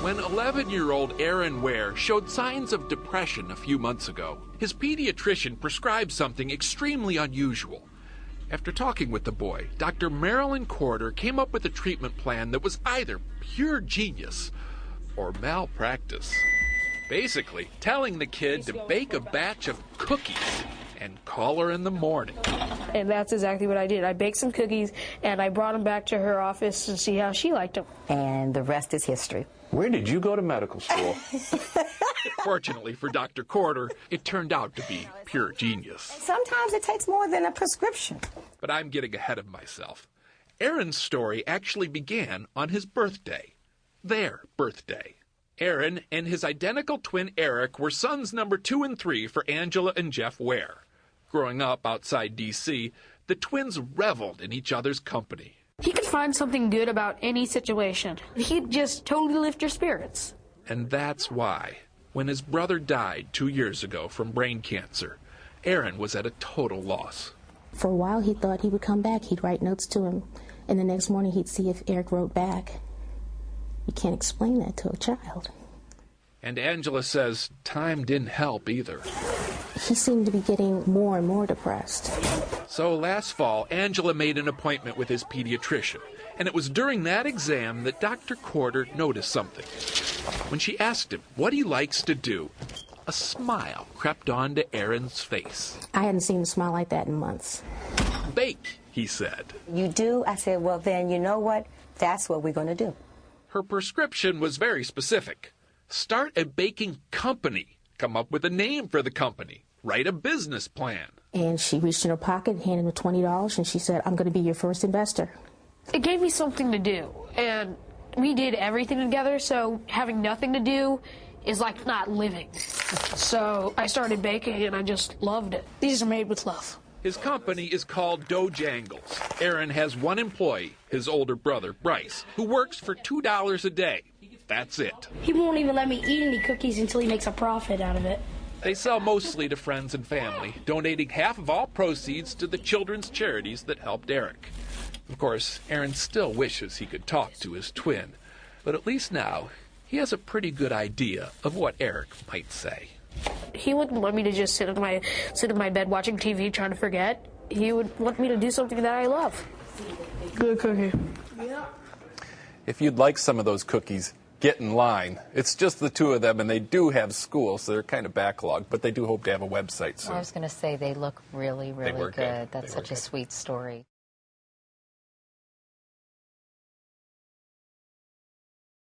When 11-year-old Aaron Ware showed signs of depression a few months ago, his pediatrician prescribed something extremely unusual. After talking with the boy, Dr. Marilyn Corder came up with a treatment plan that was either pure genius or malpractice. Basically, telling the kid to bake a batch of cookies and call her in the morning. And that's exactly what I did. I baked some cookies, and I brought them back to her office to see how she liked them. And the rest is history. Where did you go to medical school? Fortunately for Dr. Corder, it turned out to be pure genius. Sometimes it takes more than a prescription. But I'm getting ahead of myself. Aaron's story actually began on his birthday. Their birthday. Aaron and his identical twin Eric were sons number 2 and 3 for Angela and Jeff Ware. Growing up outside D.C., the twins reveled in each other's company. He could find something good about any situation. He'd just totally lift your spirits. And that's why, when his brother died 2 years ago from brain cancer, Aaron was at a total loss. For a while, he thought he would come back. He'd write notes to him, and the next morning he'd see if Eric wrote back. You can't explain that to a child. And Angela says time didn't help either. He seemed to be getting more and more depressed. So last fall, Angela made an appointment with his pediatrician, and it was during that exam that Dr. Corder noticed something. When she asked him what he likes to do, a smile crept onto Aaron's face. I hadn't seen him smile like that in months. Bake, he said. You do? I said, well, then you know what? That's what we're going to do. Her prescription was very specific. Start a baking company. Come up with a name for the company. Write a business plan. And she reached in her pocket, handed him $20, and she said, I'm going to be your first investor. It gave me something to do, and we did everything together, so having nothing to do is like not living. So I started baking, and I just loved it. These are made with love. His company is called Dojangles. Aaron has one employee, his older brother, Bryce, who works for $2 a day. That's it. He won't even let me eat any cookies until he makes a profit out of it. They sell mostly to friends and family, donating half of all proceeds to the children's charities that helped Eric. Of course, Aaron still wishes he could talk to his twin, but at least now he has a pretty good idea of what Eric might say. He wouldn't want me to just sit in my bed watching TV trying to forget. He would want me to do something that I love. Good cookie. Yeah. If you'd like some of those cookies, get in line. It's just the two of them, and they do have school, so they're kind of backlogged, but they do hope to have a website soon. I was going to say they look really, really good. That's such a sweet story.